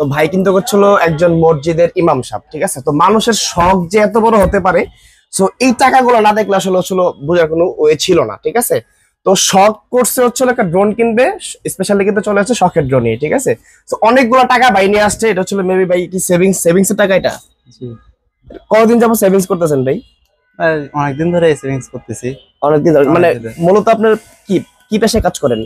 তো ভাই কিন্তু হচ্ছিল একজন মসজিদের ইমাম সাহেব, ঠিক আছে। তো মানুষের শখ যে এত বড় হতে পারে, সো এই টাকাগুলো না দেখলে আসলে বোঝার কোনো ওয়ে ছিল না, ঠিক আছে। তো শখ করছে হচ্ছিল একটা ড্রোন কিনবে, স্পেশালি কিন্তু চলে আসছে শখের ড্রোন নিয়ে, ঠিক আছে। তো অনেকগুলো টাকা ভাই নিয়ে আসছে, এটা হচ্ছিল মেবি ভাই কি সেভিংস এর টাকা এটা। জি। কতদিন যাবো সেভিংস করতেছেন ভাই? অনেকদিন ধরে সেভিংস করতেছি। অনেকদিন ধরে মানে মূলত আপনার কি কি পেশায় কাজ করেন?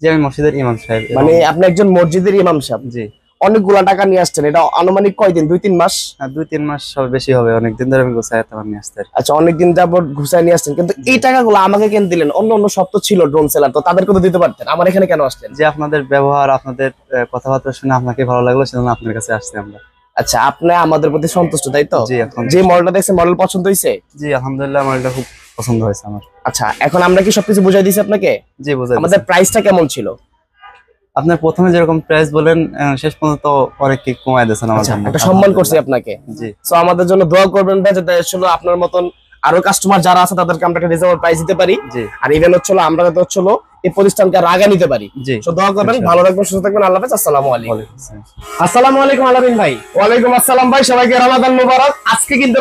যে আমি মসজিদের ইমাম সাহেব। মানে আপনি একজন মসজিদের ইমাম সাহেব। জি। অনেকগুলা টাকা নিয়ে আসছেন, এটা আনুমানিক কয়দিন? 2-3 মাস? 2-3 মাস হবে, বেশি হবে। অনেকদিন ধরে আমি গোছায় তোমার নিয়ে আসতে। আচ্ছা, অনেকদিন যাবত ঘুষায় নিয়ে আসছেন, কিন্তু এই টাকাগুলো আমাকে কেন দিলেন? অন্য অন্য সব তো ছিল ড্রোন সেলার, তো তাদেরকে তো দিতে পারতেন, আমার এখানে কেন আসলেন? যে আপনাদের ব্যবহার, আপনাদের কথাবার্তা শুনে আপনাকে ভালো লাগলো, সেজন্য আপনার কাছে আসছি আমরা। আচ্ছা, আপনি আমাদের প্রতি সন্তুষ্ট, তাই তো? জি। এখন যে মডেলটা দেখছেন, মডেল পছন্দ হয়েছে? জি আলহামদুলিল্লাহ, মডেলটা খুব পছন্দ হয়েছে আমার। আচ্ছা, এখন আমরা কি সবকিছু বুঝাই দিয়েছি আপনাকে? জি বুঝাই। আমাদের প্রাইসটা কেমন ছিল? আপনার প্রথমে যেরকম প্রাইস বলেন, শেষ পর্যন্ত অনেক কি কমায় দিয়েছেন আমার জন্য। একটা সম্মান করছি আপনাকে। জি। সো আমাদের জন্য দোয়া করবেন ভাই, যাতে আসলে আপনার মতন আরো কাস্টমার যারা আছে তাদেরকে আমরা একটা রিজনেবল প্রাইস দিতে পারি। জি। আর ইভেন আমরা যাতে এই প্রতিষ্ঠানকে আর আগে নিতে পারি। জি। সো দোয়া করবেন, ভালো থাকবেন, সুস্থ থাকবেন, আল্লাহ হাফেজ। আসসালামু আলাইকুম। আসসালামু আলাইকুম আলামিন ভাই। ওয়ালাইকুম আসসালাম ভাই, সবাইকে রমাদান মুবারক। আজকে কিন্তু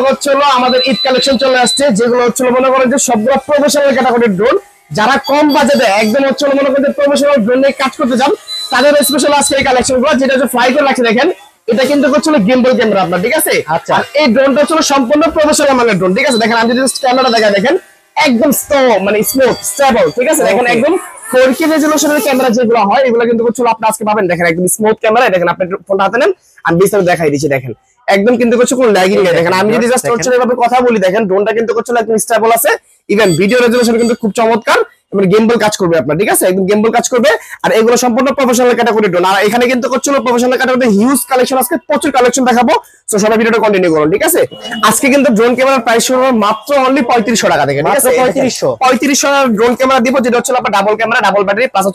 আমাদের ঈদ কালেকশন চলে আসছে, যেগুলো মনে করেন যে সবগুলো প্রফেশনাল ক্যাটাগরির ড্রোন। যারা কম বাজেটে একদম মনে করেন যে প্রফেশনাল ড্রোন নিয়ে কাজ করতে চান, তাদের স্পেশাল আজকে এই কালেকশনগুলো, যেটা ফ্লাই করে রাখছে দেখেন। এটা কিন্তু গিম্বল ক্যামেরা আপনার, ঠিক আছে। আচ্ছা। আর এই ড্রোনটা সম্পূর্ণ প্রফেশনাল মানের ড্রোন, ঠিক আছে। দেখেন আমি যদি ক্যামেরা দেখা দেখেন, একদম স্মুথ স্টেবল, ঠিক আছে। দেখেন একদম 4K রেজোলিউশনের ক্যামেরা যেগুলো হয়, এগুলো কিন্তু আপনি আজকে পাবেন। দেখেন একদম স্মুথ ক্যামেরা। দেখেন আপনি ফোনটা হাতে নেন, আমি বিস্তারিত দেখাই দিচ্ছি। দেখেন একদম কিন্তু কোনো ল্যাগিং নেই। দেখেন আমি যদি জাস্ট এভাবে কথা বলি, দেখেন ড্রোনটা কিন্তু একদম স্টেবল আছে। ইভেন ভিডিও রেজোলিউশন কিন্তু খুব চমৎকার, এবং গেমবল কাজ করবে আপনার, ঠিক আছে। একদম গেমবল কাজ করবে। আর এগুলো সম্পূর্ণ প্রফেশনাল ক্যাটাগরি ড্রোন। আর এখানে কিন্তু প্রফেশনাল ক্যাটাগরিতে হিউজ কালেকশন, আজকে প্রচুর কালেকশন দেখাবো। সো সবাই ভিডিওটা কন্টিনিউ করুন, ঠিক আছে। আজকে কিন্তু ড্রোন ক্যামেরার প্রাইস শুরু মাত্র অনলি 3500 টাকা থেকে, ঠিক আছে। 3500 ড্রোন ক্যামেরা দিব, যেটা আপনার double camera, double battery, plus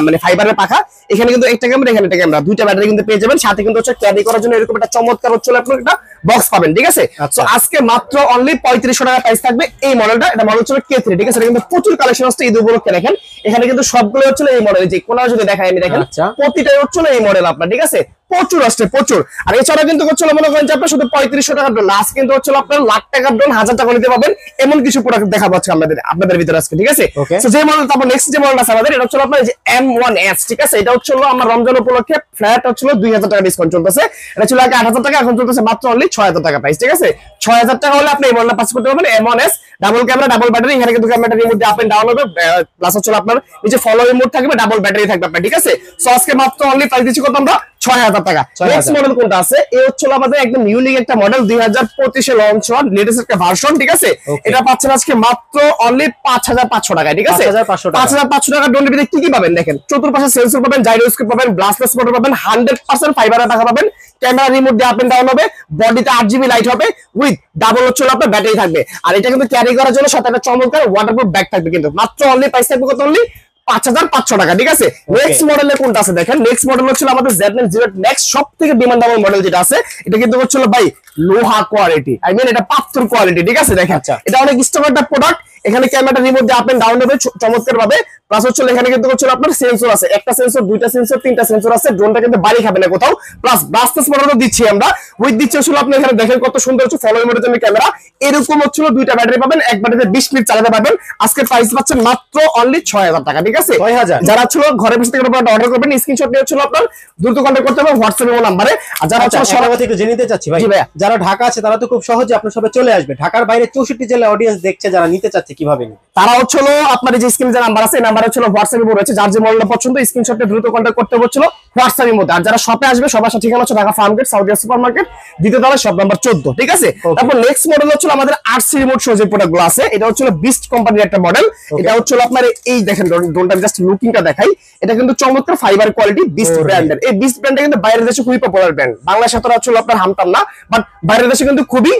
মানে ফাইবারের পাখা। এখানে কিন্তু একটা ক্যামেরা, এখানে একটা ক্যামেরা, দুইটা ব্যাটারি কিন্তু পেয়ে যাবেন। সাথে কিন্তু ক্যারি করার জন্য এরকম একটা চমৎকার আপনার একটা বক্স পাবেন, ঠিক আছে। তো আজকে মাত্র অনলি 3500 টাকা প্রাইস থাকবে এই মডেলটা। এটা মডেল K3, ঠিক আছে। এটা কিন্তু প্রচুর কালেকশন আসছে ঈদ উপলক্ষে। দেখেন এখানে কিন্তু সবগুলো এই মডেল, যে কোন যদি দেখাই আমি, দেখেন প্রতিটাই এই মডেল আপনার, ঠিক আছে। প্রচুর আসছে, প্রচুর। আর এছাড়া কিন্তু মনে করেন যে আপনার শুধু 3500 টাকার ড্রোন, আজকে কিন্তু আপনার লাখ টাকার ড্রোন 1000 টাকা নিতে পাবেন, এমন কিছু প্রোডাক্ট দেখাবো আজকে আপনাদের ভিতরে আজকে, ঠিক আছে। তো যে মডেল, তারপর নেক্সট যে মডেল আছে আমাদের, এটা আপনার যে M1S, ঠিক আছে। এটা আমার রমজান উপলক্ষে ফ্ল্যাট 2000 টাকা ডিসকাউন্ট চলতেছে। এটা ছিল আগে 8000 টাকা, এখন চলতেছে মাত্র অনলি 6000 টাকা প্রাইস, ঠিক আছে। 6000 টাকা হলে আপনি এই মডেলটা পাস করতে পারবেন। M1S double camera, double battery. এখানে কিন্তু ক্যামেরাটা রিমোট দিয়ে আপ এন্ড ডাউন হবে, প্লাস আপনার নিচে ফলো রিমোট থাকবে, ডাবল ব্যাটারি থাকবে আপনার, ঠিক আছে। সো আজকে মাত্র অনলি প্রাইস দিচ্ছি কত আমরা? 6000 টাকা। নেক্সট মডেল কোনটা আছে? এই আমাদের একদম ইউনিক একটা মডেল, 2025 এ লঞ্চ হওয়া লেটেস্ট একটা ভার্সন, ঠিক আছে। এটা পাচ্ছেন আজকে মাত্র অনলি 5500 টাকা, ঠিক আছে। 5500 টাকা ড্রোনের ভিতরে কি কি পাবেন দেখেন। চতুর্পাশে সেন্সর পাবেন, জাইরোস্কোপ পাবেন, ব্লাস্টলেস মোটর পাবেন, 100% ফাইবারের টাকা পাবেন। ক্যামেরা রিমোট দিয়ে আপ এন্ড ডাউন হবে, বডিতে 8GB লাইট হবে, উইথ ডাবল আপনার ব্যাটারি থাকবে। আর এটা কিন্তু ক্যারি করার জন্য সাথে একটা চমৎকার ওয়াটারপ্রুফ ব্যাগ থাকবে। কিন্তু মাত্র অনলি প্রাইস থাকবে কত? অনলি 5500 টাকা, ঠিক আছে। নেক্সট মডেলে কোনটা আছে দেখেন। নেক্সট মডেল আমাদের Z9 Zero Next, সবথেকে ডিমান্ডেবল মডেল যেটা আছে। এটা কিন্তু ভাই লোহা কোয়ালিটি, আই মিন এটা পাথর কোয়ালিটি, ঠিক আছে। দেখেন এটা অনেক স্ট্রং একটা প্রোডাক্ট। এখানে ক্যামেরাটা রিমোট দিয়ে আপ এন্ড ডাউন হবে চমৎকার ভাবে। প্লাস এখানে কিন্তু আপনার সেন্সর আছে, একটা সেন্সর, দুইটা সেন্সর, তিনটা সেন্সর আছে। ড্রোনটা কিন্তু বাড়ি খাবে না কোথাও। প্লাস ব্লাস্টলেস মোটরও দিচ্ছি আমরা, উইথ দিচ্ছি আপনি এখানে দেখেন কত সুন্দর ফলো মোটরের জন্য ক্যামেরা। এরকম দুইটা ব্যাটারি পাবেন, এক ব্যাটারিতে 20 মিনিট চালাতে পারবেন। আজকে প্রাইস পাচ্ছেন মাত্র অনলি 6000 টাকা, ঠিক আছে। 6000। যারা ঘরে বসে থেকে অর্ডার করবেন, স্ক্রিনশট নিয়ে আপনার দ্রুত কন্টাক্ট করতে হবে হোয়াটসঅ্যাপ নাম্বারে। আর যারা সরাসরি থেকে জেনে নিতে চাচ্ছি ভাই, যারা ঢাকা আছে তারা তো খুব সহজে আপনার সবে চলে আসবে। ঢাকার বাইরে 64 জেলা অডিয়েন্স দেখছে, যারা নিতে চাচ্ছে কিভাবে নিবে? তারা আপনার যে স্ক্রিনে যে নাম্বার আছে, এই নাম্বারে হোয়াটসঅ্যাপে রয়েছে। যার যে মডেলটা পছন্দ, স্ক্রিনশটে দ্রুত কন্টাক্ট করতে হচ্ছিল হোয়াটসঅ্যাপের মধ্যে। আর যারা শপে আসবে, সবার সাথে ঠিকানা হচ্ছে Dhaka Farmgate, Saudia super market, দ্বিতীয় তলায় শপ নাম্বার 14, ঠিক আছে। তারপর নেক্সট মডেল আমাদের RC রিমোট শো যে প্রোডাক্টগুলো আছে, এটা বিস্ট কোম্পানির একটা মডেল। এটা আপনার এই দেখেন ড্রোনটা জাস্ট লুকিংটা দেখাই। এটা কিন্তু চমৎকার ফাইবার কোয়ালিটি, বিস্ট ব্র্যান্ডের। এই বিস্ট ব্র্যান্ডটা কিন্তু বাইরের দেশে খুবই পপুলার ব্র্যান্ড। বাংলাদেশে তো আপনার হামতাম না, বাট বাইরের দেশে কিন্তু খুবই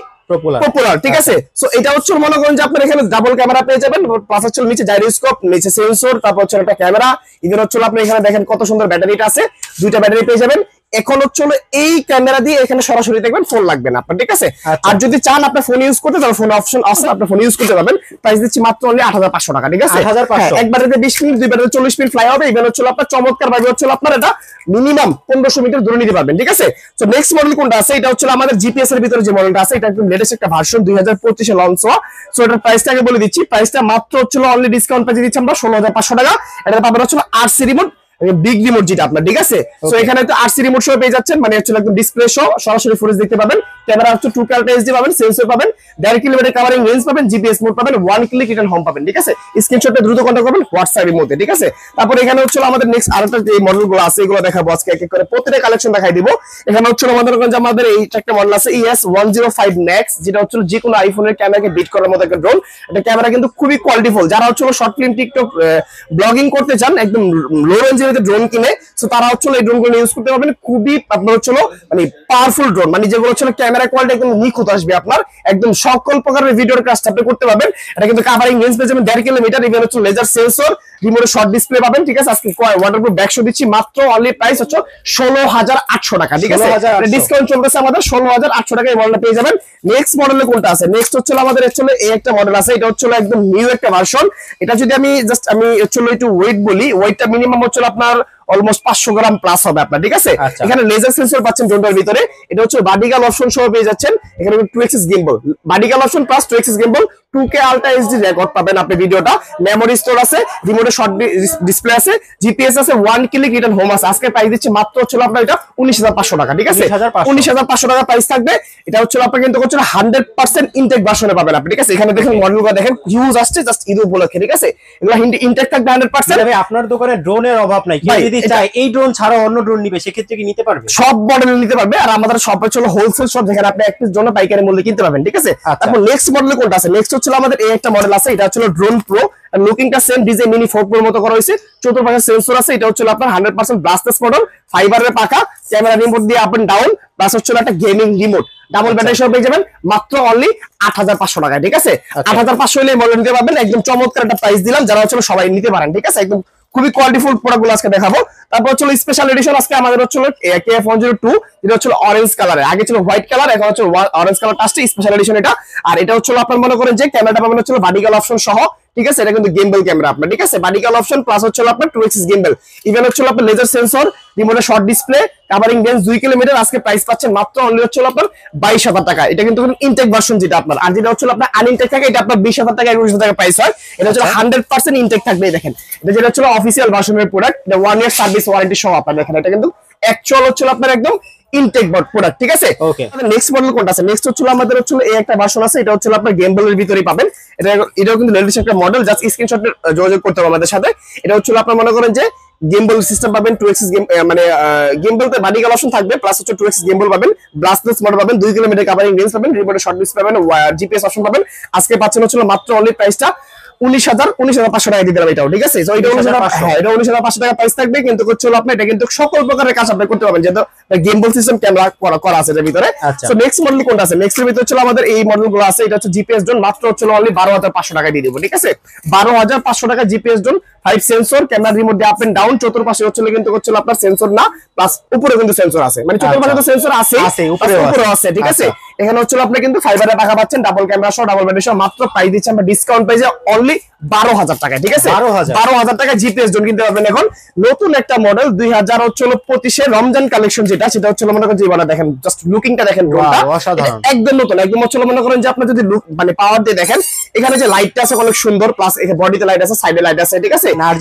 পপুলার, ঠিক আছে। সো এটা মনে করেন যে আপনার এখানে ডাবল ক্যামেরা পেয়ে যাবেন, প্লাস নিচে জাইরোস্কোপ, নিচে সেন্সর, তারপর একটা ক্যামেরা। ইভেন আপনি এখানে দেখেন কত সুন্দর ব্যাটারিটা আছে, দুইটা ব্যাটারি পেয়ে যাবেন। এখন হচ্ছে এই ক্যামেরা দিয়ে এখানে সরাসরি দেখবেন, ফোন লাগবে না আপনার, ঠিক আছে। আর যদি চান আপনার ফোন ইউজ করতে, তাহলে ফোন অপশন আছে, আপনার ফোন ইউজ করতে পারবেন। প্রাইস দিচ্ছি মাত্র অনলি 8500 টাকা, ঠিক আছে। 8500 এক ব্যাটারিতে 20 মিনিট, দুই ব্যাটারিতে 40 মিনিট ফ্লাই হবে। ইভেন হচ্ছে আপনার চমৎকার ভাবে হচ্ছে আপনার এটা মিনিমাম 1500 মিটার দূরে নিতে পারবেন, ঠিক আছে। তো নেক্সট মডেল কোনটা আছে, এটা হচ্ছে আমাদের জিপিএস এর ভিতরে যে মডেলটা আছে, এটা একদম লেটেস্ট একটা ভার্সন 2025 এ লঞ্চ হওয়া। সো এটার প্রাইসটা আগে বলে দিচ্ছি, প্রাইসটা মাত্র হচ্ছে অনলি ডিসকাউন্ট প্রাইসে দিচ্ছি আমরা 16500 টাকা। এটা পাবেন হচ্ছে আরসি রিমোট, বিগ রিমোট যেটা আপনার, ঠিক আছে। তো এখানে তো আরসি রিমোট সহ পেয়ে যাচ্ছেন, মানে হচ্ছে একদম ডিসপ্লে সহ সরাসরি ফুটেজ দেখতে পাবেন। ক্যামেরা হচ্ছে 2K এইচডি পাবেন, সেন্সর পাবেন, 1.5 কিলোমিটার কাভারিং রেঞ্জ পাবেন, জিপিএস মোড পাবেন, 1 ক্লিক রিটার্ন হোম পাবেন, ঠিক আছে। স্ক্রিনশটটা দ্রুত কন্টাক্ট করবেন হোয়াটসঅ্যাপ এর মধ্যে, ঠিক আছে। তারপর এখানে হচ্ছে আমাদের নেক্সট আরেকটা যে মডেলগুলো আছে এগুলো দেখাবো আজকে এক এক করে, প্রত্যেকটা কালেকশন দেখাই দিব। এখানে হচ্ছে আমাদের এই একটা মডেল আছে ES105 Nex, যেটা হচ্ছে যে কোনো আইফোনের ক্যামেরাকে বিট করার মতো একটা ড্রোন। এটা ক্যামেরা কিন্তু খুবই কোয়ালিটিফুল। যারা হচ্ছে শর্ট ফিল্ম, টিকটক, ব্লগিং করতে চান, একদম লো রেঞ্জের ড্রোন কিনে, সো তারা হচ্ছে এই ড্রোনগুলো ইউজ করতে পারবেন। খুবই আপনার হচ্ছে মানে পাওয়ারফুল ড্রোন, মানে যেগুলো হচ্ছে ক্যামেরা কোয়ালিটি একদম নিখুঁত আসবে, আপনার একদম সকল প্রকারের ভিডিওর কাজটা আপনি করতে পারবেন। এটা কিন্তু কাভারিং রেঞ্জ পেয়ে যাবেন 1.5 কিলোমিটার, ইভেন হচ্ছে লেজার সেন্সর, রিমোটে শর্ট ডিসপ্লে পাবেন, ঠিক আছে। আজকে ওয়াটারপ্রুফ ব্যাকশো দিচ্ছি মাত্র অনলি প্রাইস হচ্ছে 16800 টাকা, ঠিক আছে। ডিসকাউন্ট চলতেছে আমাদের 16800 টাকা এই মডেলটা পেয়ে যাবেন। নেক্সট মডেলে কোনটা আছে, নেক্সট হচ্ছে আমাদের এই একটা মডেল আছে, এটা হচ্ছে একদম নিউ একটা ভার্সন। এটা যদি আমি একটু ওয়েট বলি, ওয়েটটা মিনিমাম হচ্ছে আপনার অলমোস্ট 500 গ্রাম প্লাস হবে আপনার, ঠিক আছে। এখানে লেজার সেন্সর পাচ্ছেন ড্রোনটার ভিতরে, এটা হচ্ছে বাডিগাল অপশন সহ পেয়ে যাচ্ছেন। এখানে 2x গিম্বল, বাডিগাল option plus 2x gimbal, 2K ultra HD record পাবেন আপনি ভিডিওটা, মেমোরি স্টোর আছে, রিমোটে শর্ট ডিসপ্লে আছে, জিপিএস আছে, 1 ক্লিক রিটার্ন হোম আছে। আজকে প্রাইস দিচ্ছি মাত্র হচ্ছে আপনার এটা 19500 টাকা, ঠিক আছে। 19500 টাকা প্রাইস থাকবে। এটা হচ্ছে আপনার কিন্তু হচ্ছে 100% ইনটেক ভার্সনে পাবেন আপনি, ঠিক আছে। এখানে দেখেন মডেলগুলো দেখেন, হিউজ আসছে জাস্ট ঈদ উপলক্ষে, ঠিক আছে। এগুলো ইনটেক থাকবে 100%। ভাই আপনার দোকানে ড্রোনের অভাব নাই, কেউ যদি চায় এই ড্রোন ছাড়া অন্য ড্রোন নিবে, সেক্ষেত্রে কি নিতে পারবে? সব মডেল নিতে পারবে। আর আমাদের সব হচ্ছে হোলসেল শপ, যেখানে আপনি এক পিস জন্য পাইকারি মূল্যে কিনতে পারবেন, ঠিক আছে। তারপর নেক্সট মডেল কোনটা আছে, নেক্সট হচ্ছে আমাদের এই একটা মডেল আছে, এটা হচ্ছে ড্রোন প্রো। লুকিংটা সেম ডিজাইন মিনি 4 প্রোর মতো করা হয়েছে, চতুর্পাশে সেন্সর আছে। এটা হচ্ছে আপনার 100% ব্লাস্টলেস মডেল, ফাইবারের পাকা, ক্যামেরা রিমোট দিয়ে আপ এন্ড ডাউন, প্লাস হচ্ছে একটা গেমিং রিমোট, ডাবল ব্যাটারি সহ পেয়ে যাবেন মাত্র অনলি 8500 টাকা, ঠিক আছে। 8500 হলে মডেল নিতে পারবেন। একদম চমৎকার একটা প্রাইস দিলাম, যারা হচ্ছে সবাই নিতে পারেন, ঠিক আছে। একদম খুবই কোয়ালিটিফুল প্রোডাক্টগুলো আজকে দেখাবো। তারপর হচ্ছে স্পেশাল এডিশন আজকে আমাদের হচ্ছে KF102, যেটা হচ্ছে অরেঞ্জ কালারে, আগে ছিল হোয়াইট কালার, এখন হচ্ছে অরেঞ্জ কালার টাচটি স্পেশাল এডিশন এটা। আর এটা হচ্ছে আপনার মনে করেন যে ক্যামেরাটা পাবেন হচ্ছে বাডিগাল অপশন সহ, ঠিক আছে। এটা কিন্তু গিম্বল ক্যামেরা আপনার, ঠিক আছে। বাডিগাল অপশন প্লাস হচ্ছে আপনার 2x গিম্বল, ইভেন হচ্ছে আপনার লেজার সেন্সর, রিমোটে short display, covering range 2 kilometre. আজকে প্রাইস পাচ্ছেন মাত্র অনলি হচ্ছে আপনার 22000 টাকা। এটা কিন্তু ইনটেক ভার্সন যেটা আপনার, আর যেটা হচ্ছে আপনার আনইনটেক থাকে এটা আপনার 20000 টাকা 21000 টাকা প্রাইস হয়। এটা হচ্ছে 100% ইনটেক থাকবে। দেখেন এটা যেটা হচ্ছে অফিসিয়াল ভার্সনের প্রোডাক্ট, এটা 1 ইয়ার সার্ভিস ওয়ারেন্টি সহ আপনার। দেখেন এটা কিন্তু অ্যাকচুয়াল হচ্ছে আপনার একদম ইনটেক প্রোডাক্ট, ঠিক আছে। নেক্সট মডেল কোনটা আছে, নেক্সট হচ্ছে আমাদের হচ্ছে এই একটা ভার্সন আছে, এটা হচ্ছে আপনার গেমবলের ভিতরেই পাবেন। এটাও কিন্তু লেটেস্ট একটা মডেল, জাস্ট স্ক্রিনশট যোগাযোগ করতে হবে আমাদের সাথে। এটা হচ্ছে আপনার মনে করেন যে গিম্বল সিস্টেম পাবেন, 2x মানে গিম্বলতে বাডিগাল অপশন থাকবে, প্লাস হচ্ছে 2x গিম্বল পাবেন, ব্লাস্টলেস মোড পাবেন, 2 কিলোমিটার কাভারিং রেঞ্জ পাবেন, রিমোটে শর্ট ডিসপ্লে পাবেন, জিপিএস অপশন পাবেন। আজকে পাচ্ছেন হচ্ছে মাত্র অনলি প্রাইসটা 19500 টাকা দিতে হবে এটাও, ঠিক আছে। এটা 19500 টাকা প্রাইস থাকবে, কিন্তু হচ্ছে আপনি এটা কিন্তু সকল প্রকারের কাজ আপনি করতে পারবেন, যেহেতু গিম্বল সিস্টেম ক্যামেরা করা আছে এর ভিতরে। সো নেক্সট মডেল কোনটা আছে, নেক্সট এর ভিতরে হচ্ছে আমাদের এই মডেলগুলো আছে। এটা হচ্ছে জিপিএস ড্রোন, মাত্র হচ্ছে অনলি 12500 টাকা দিয়ে দেব, ঠিক আছে। 12500 টাকা GPS drone, 5 sensor, camera remote দিয়ে আপ এন্ড ডাউন, চতুর্পাশে হচ্ছে কিন্তু হচ্ছে আপনার সেন্সর না, প্লাস উপরে কিন্তু সেন্সর আছে, মানে চতুর্পাশে তো সেন্সর আছে, উপরেও আছে, ঠিক আছে। এখানে হচ্ছে আপনি কিন্তু ফাইবারের পাকা পাচ্ছেন, ডাবল ক্যামেরা সহ, ডাবল ব্যাটারি সহ, মাত্র প্রাইস দিচ্ছি আমরা ডিসকাউন্ট প্রাইসে অনলি 12000 টাকা, ঠিক আছে। 12000 টাকা জিপিএস ড্রোন কিনতে পারবেন। এখন নতুন একটা মডেল 2025 এর রমজান কালেকশন, যেটা সেটা হচ্ছে মনে করেন যে দেখেন জাস্ট লুকিংটা দেখেন, ড্রোনটা একদম নতুন, একদম হচ্ছে মনে করেন যে আপনি যদি মানে পাওয়ার দিয়ে দেখেন, এখানে যে লাইটটা আছে অনেক সুন্দর, প্লাস এখানে বডিতে লাইট আছে, সাইডে লাইট আছে, ঠিক আছে।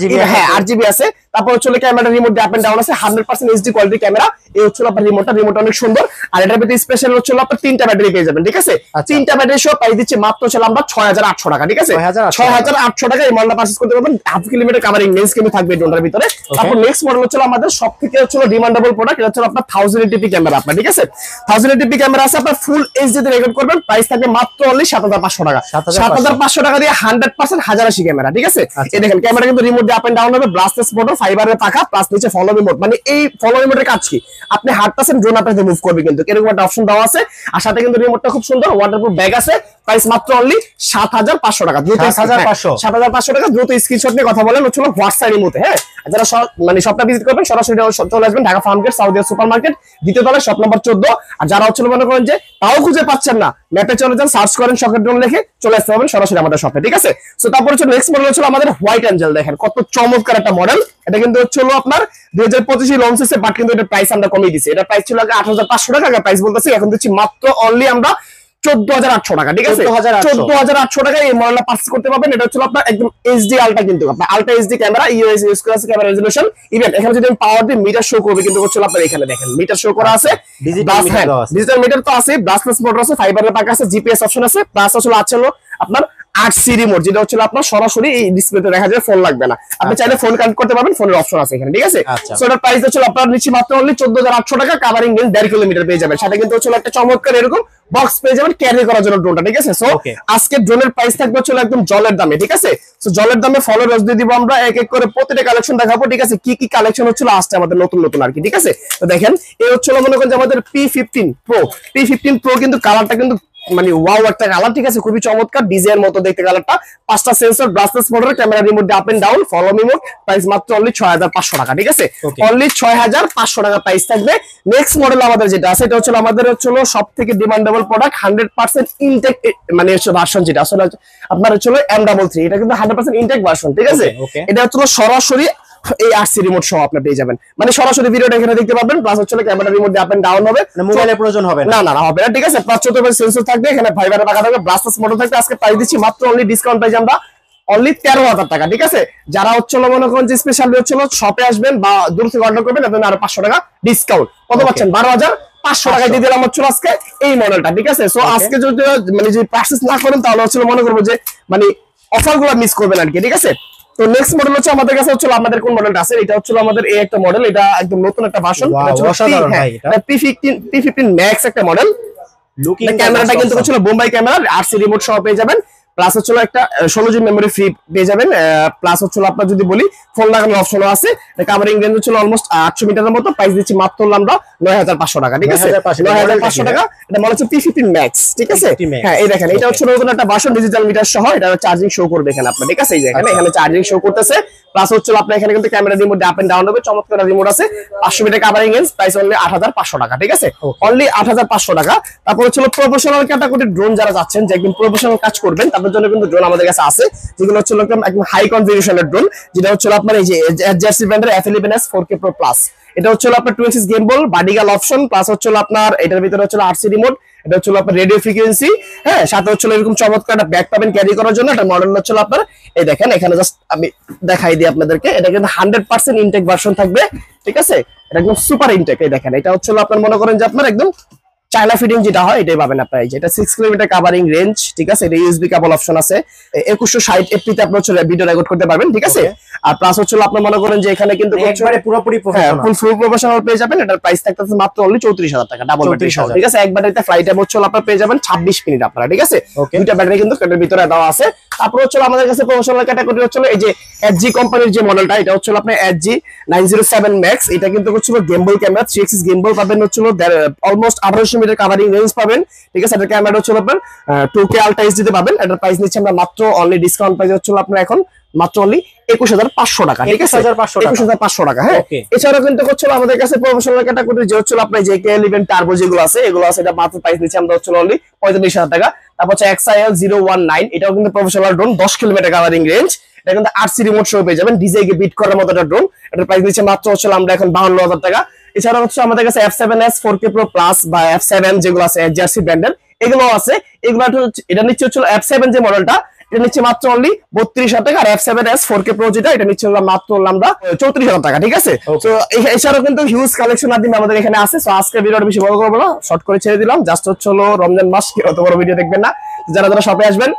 হ্যাঁ আরজিবি আছে। তারপর হচ্ছে ক্যামেরা রিমোট দিয়ে আপ এন্ড ডাউন আছে, 100% এইচডি কোয়ালিটি ক্যামেরা। এই হচ্ছে আপনার রিমোট অনেক সুন্দর। আর এটার ভিতরে স্পেশাল হচ্ছে আপনার 3টা ব্যাটারি পেয়ে যাবেন, ঠিক আছে। 3টা ব্যাটারি সহ প্রাইস দিচ্ছি মাত্র হচ্ছে আমরা 6800 টাকা, ঠিক আছে। 6800 টাকা এই মডেলটা পারচেজ করতে পারবেন। 1/2 কিলোমিটার কাভারিং রেঞ্জ কিন্তু থাকবে ড্রোনটার ভিতরে। তারপর নেক্সট মডেল হচ্ছে আমাদের সবথেকে হচ্ছে ডিমান্ডেবল প্রোডাক্ট, এটা হচ্ছে আপনার 1080p ক্যামেরা আপনার, ঠিক আছে। 1080p ক্যামেরা আছে আপনার, ফুল এইচডি তে রেকর্ড করবেন, প্রাইস থাকবে মাত্র অনলি 7500 টাকা। 7500 টাকা দিয়ে 100% 1080 ক্যামেরা, ঠিক আছে। এই দেখেন ক্যামেরা কিন্তু রিমোট দিয়ে আপ এন্ড ডাউন হবে, ব্লাস্টলেস মোটর, ফাইবারের পাকা, প্লাস নিচে ফলো রিমোট। মানে এই ফলো রিমোটের কাজ কি, আপনি হাঁটতেছেন ড্রোন আপনাকে মুভ করবে, কিন্তু এরকম একটা অপশন দেওয়া আছে। আর সাথে কিন্তু রিমোটটা খুব সুন্দর, ওয়াটারপ্রুফ ব্যাগ আছে, প্রাইস মাত্র অনলি 7500 টাকা। দ্রুত 7500 টাকা, দ্রুত স্ক্রিনশট নিয়ে কথা বলেন হচ্ছে হোয়াটসঅ্যাপ ইমোতে। হ্যাঁ, যারা মানে শপটা ভিজিট করবেন সরাসরি চলে আসবেন Dhaka Farmgate south super market দ্বিতীয় তলায় শপ নাম্বার 14। আর যারা হচ্ছে মনে করেন যে তাও খুঁজে পাচ্ছেন না, ম্যাপে চলে যান, সার্চ করেন শকের ড্রোন লিখে চলে আসতে পারবেন সরাসরি আমাদের শপে, ঠিক আছে। সো তারপর হচ্ছে নেক্সট মডেল হচ্ছে আমাদের হোয়াইট অ্যাঞ্জেল। দেখেন কত চমৎকার একটা মডেল। এটা কিন্তু হচ্ছে আপনার 2025 লঞ্চ হয়েছে, বাট কিন্তু এটা প্রাইস আমরা কমিয়ে দিয়েছি। এটা প্রাইস ছিল আগে 8500 টাকা, আগে প্রাইস বলতেছি, এখন দিচ্ছি মাত্র অনলি আমরা 14800 টাকা, ঠিক আছে। 14800 টাকা এই মডেলটা পারচেজ করতে পারবেন। এটা হচ্ছে আপনার একদম এইচডি আলট্রা, কিন্তু আপনার ultra HD camera, US use করা আছে, ক্যামেরা রেজোলিউশন। ইভেন এখানে যদি আমি পাওয়ার দিয়ে মিটার শো করবে, কিন্তু হচ্ছে আপনার এখানে দেখেন মিটার শো করা আছে, ডিজিটাল মিটার তো আছে, ব্রাসলেস মোটর আছে, ফাইবারের পাক আছে, জিপিএস অপশন আছে, প্লাস আসলে আছে আপনার 8C রিমোট, যেটা হচ্ছে আপনার সরাসরি এই ডিসপ্লেতে দেখা যায়, ফোন লাগবে না। আপনি চাইলে ফোন কানেক্ট করতে পারবেন, ফোনের অপশন আছে এখানে, ঠিক আছে। সো এটার প্রাইস হচ্ছে আপনার নিচে মাত্র অনলি 14800 টাকা, কভারিং রেঞ্জ 1.5 কিলোমিটার পেয়ে যাবেন। সাথে কিন্তু হচ্ছে একটা চমৎকার এরকম বক্স পেয়ে যাবেন ক্যারি করার জন্য ড্রোনটা, ঠিক আছে। সো আজকে ড্রোনের প্রাইস থাকবে হচ্ছে একদম জলের দামে, ঠিক আছে। সো জলের দামে ফলোয়ার্স দিয়ে দিব আমরা, এক এক করে প্রতিটা কালেকশন দেখাবো, ঠিক আছে। কি কি কালেকশন হচ্ছিল আসছে আমাদের নতুন নতুন আর কি, ঠিক আছে। তো দেখেন এই হচ্ছে মনে করেন যে আমাদের P15 Pro কিন্তু কালারটা কিন্তু মানে ওয়াও একটা কালার, ঠিক আছে, খুবই চমৎকার ডিজাইন মতো দেখতে কালারটা। 5টা sensor, brushless motor, camera remote up and down, follow me mode, price মাত্র অনলি 6500 টাকা, ঠিক আছে। অনলি 6500 টাকা প্রাইস থাকবে। নেক্সট মডেল আমাদের যেটা আছে, এটা হচ্ছে আমাদের হচ্ছে সবথেকে ডিমান্ডেবল প্রোডাক্ট, 100% ইনটেক মানে হচ্ছে ভার্সন, যেটা আসলে আপনার হচ্ছে M33। এটা কিন্তু 100% ইনটেক ভার্সন, ঠিক আছে। এটা হচ্ছে সরাসরি এই 8C রিমোট সহ আপনি পেয়ে যাবেন, মানে সরাসরি ভিডিওটা এখানে দেখতে পাবেন, প্লাস হচ্ছে ক্যামেরা রিমোট দিয়ে আপ এন্ড ডাউন হবে, মোবাইলের প্রয়োজন হবে না, হবে না, ঠিক আছে। প্লাস 14 সেন্সর থাকবে, এখানে ফাইবারের পাকা থাকবে, ব্রাসলেস মোটর থাকবে। আজকে প্রাইস দিচ্ছি মাত্র অনলি ডিসকাউন্ট প্রাইস আমরা অনলি 13000 টাকা, ঠিক আছে। যারা হচ্ছে মনে করেন যে স্পেশালি হচ্ছে শপে আসবেন বা দূর থেকে অর্ডার করবেন, আপনাদের আরো 500 টাকা ডিসকাউন্ট, কত পাচ্ছেন 12500 টাকা দিয়ে দিলাম হচ্ছে আজকে এই মডেলটা, ঠিক আছে। সো আজকে যদি মানে যদি পারচেজ না করেন তাহলে হচ্ছে মনে করবো যে মানে অফারগুলো মিস করবেন আর কি, ঠিক আছে। তো নেক্সট মডেল হচ্ছে আমাদের কাছে হচ্ছে আমাদের কোন মডেলটা আছে, এটা হচ্ছে আমাদের এই একটা মডেল, এটা একদম নতুন একটা ভার্সন, P15 Max একটা মডেল। ক্যামেরাটা কিন্তু হচ্ছে বোম্বাই ক্যামেরা, 8C রিমোট সহ পেয়ে যাবেন, প্লাস হচ্ছে একটা 16GB মেমোরি ফ্রি পেয়ে যাবেন, প্লাস হচ্ছে আপনার যদি বলি ফোন লাগানোর অপশনও আছে। কভারিং রেঞ্জ হচ্ছে অলমোস্ট 800 মিটারের মতো, প্রাইস দিচ্ছি মাত্র আমরা 9500 টাকা, ঠিক আছে। 9500 টাকা, এটা মনে হচ্ছে P15 Max, ঠিক আছে। হ্যাঁ, এই দেখেন এটা হচ্ছে নতুন একটা ভার্সন, ডিজিটাল মিটার সহ, এটা চার্জিং শো করবে এখানে আপনার, ঠিক আছে। এই দেখেন এখানে চার্জিং শো করতেছে, প্লাস হচ্ছে আপনার এখানে কিন্তু camera remote up and down হবে, চমৎকার রিমোট আছে, 500 metre covering range, price only 8500 টাকা, ঠিক আছে। অনলি 8500 টাকা। তারপর হচ্ছে প্রফেশনাল ক্যাটাগরির ড্রোন যারা যাচ্ছেন যে একদম প্রফেশনাল কাজ করবেন, তাদের জন্য কিন্তু ড্রোন আমাদের কাছে আছে, যেগুলো হচ্ছে একদম হাই কনফিগারেশনের ড্রোন, যেটা হচ্ছে আপনার এই যে জার্সি ব্র্যান্ডের F11S 4K Pro Plus। এটা হচ্ছে আপনার 2 axis gimbal, vertical option, plus হচ্ছে আপনার এটার ভিতরে হচ্ছে 8C রিমোট, এটা হচ্ছে আপনার রেডিও ফ্রিকোয়েন্সি, হ্যাঁ, সাথে হচ্ছে এরকম চমৎকার একটা ব্যাগ পাবেন ক্যারি করার জন্য। এটা মডেল হচ্ছে আপনার এই দেখেন এখানে জাস্ট আমি দেখাই দিই আপনাদেরকে, এটা কিন্তু 100% ইনটেক ভার্সন থাকবে, ঠিক আছে। এটা একদম সুপার ইনটেক, এই দেখেন এটা হচ্ছে আপনার মনে করেন যে আপনার একদম চায়না ফিটিং যেটা হয় এটাই পাবেন আপনারা। এই যে এটা 6 কিলোমিটার কভারিং রেঞ্জ, ঠিক আছে। এটা ইউএসবি কেবল অপশন আছে, 2160 fp তে আপনি হচ্ছে ভিডিও রেকর্ড করতে পারবেন, ঠিক আছে। আর প্লাস হচ্ছে আপনি মনে করেন যে এখানে কিন্তু একবারে পুরোপুরি ফুল প্রফেশনাল পেয়ে যাবেন। এটার প্রাইস থাকতেছে মাত্র অনলি 34000 টাকা, ডাবল ব্যাটারি সহ, ঠিক আছে। এক ব্যাটারিতে ফ্লাইট টাইম হচ্ছে আপনারা পেয়ে যাবেন 26 মিনিট আপনারা, ঠিক আছে। দুইটা ব্যাটারি কিন্তু এর ভিতরে দেওয়া আছে। তারপর হচ্ছে আমাদের কাছে প্রফেশনাল ক্যাটাগরি হচ্ছে এই যে HG কোম্পানির যে মডেলটা, এটা হচ্ছে আপনার HG 907 Max। এটা কিন্তু হচ্ছে গিম্বল ক্যামেরা, 3 axis গিম্বল পাবেন হচ্ছে অলমোস্ট 1800 মিটার কভারিং রেঞ্জ পাবেন, ঠিক আছে। এটা ক্যামেরা হচ্ছে আপনার 2K আলট্রা এইচডি তে পাবেন। এটার প্রাইস নিচ্ছে আমরা মাত্র অনলি ডিসকাউন্ট প্রাইস হচ্ছে আপনার এখন মাত্র অনলি 21500 টাকা, ঠিক আছে। 21500 টাকা, হ্যাঁ। এছাড়াও কিন্তু হচ্ছে আমাদের কাছে প্রফেশনাল ক্যাটাগরি যে হচ্ছে আপনার যে K11 টার্বো যেগুলো আছে, এগুলো আছে, এটা মাত্র প্রাইস নিচ্ছে আমরা হচ্ছে অনলি 45000 টাকা। তারপর হচ্ছে XIL 019, এটাও কিন্তু professional drone, 10 kilometre covering range, এটা কিন্তু 8C রিমোট সহ পেয়ে যাবেন, ডিজে কে বিট করার মতো একটা ড্রোন। এটার প্রাইস নিচ্ছে মাত্র হচ্ছে আমরা এখন 52000 টাকা। এছাড়া হচ্ছে আমাদের কাছে F7S 4K Pro Plus বা F7 যেগুলো আছে জার্সি ব্র্যান্ডের, এগুলো আছে। এগুলো এটা নিচ্ছে হচ্ছে F7 যে মডেলটা, এটা নিচ্ছে মাত্র অনলি 32000 টাকা। আর F7S 4K Pro যেটা, এটা নিচ্ছে মাত্র আমরা 34000 টাকা, ঠিক আছে। তো এছাড়াও কিন্তু হিউজ কালেকশন আমাদের এখানে আছে। সো আজকে ভিডিওটা বেশি বড় করবো না, শর্ট করে ছেড়ে দিলাম। জাস্ট হচ্ছে রমজান মাস, কি অত বড় ভিডিও দেখবেন না। যারা যারা শপে আসবেন,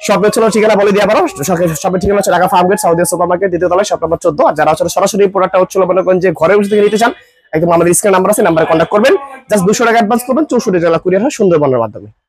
শপে হচ্ছে ঠিকানা বলে দিয়ে আবারও, শপের ঠিকানা হচ্ছে Dhaka Farmgate south super market দ্বিতীয় তলায় শপ নাম্বার 14। আর যারা হচ্ছে সরাসরি প্রোডাক্টটা হচ্ছে মনে করেন যে ঘরে বসে থেকে নিতে চান, একদম আমাদের স্ক্রিনে নাম্বার আছে, নাম্বারে কন্ট্যাক্ট করবেন। জাস্ট 200 টাকা অ্যাডভান্স করবেন, 64 জেলা কুরিয়ার হয় সুন্দরবনের মাধ্যমে।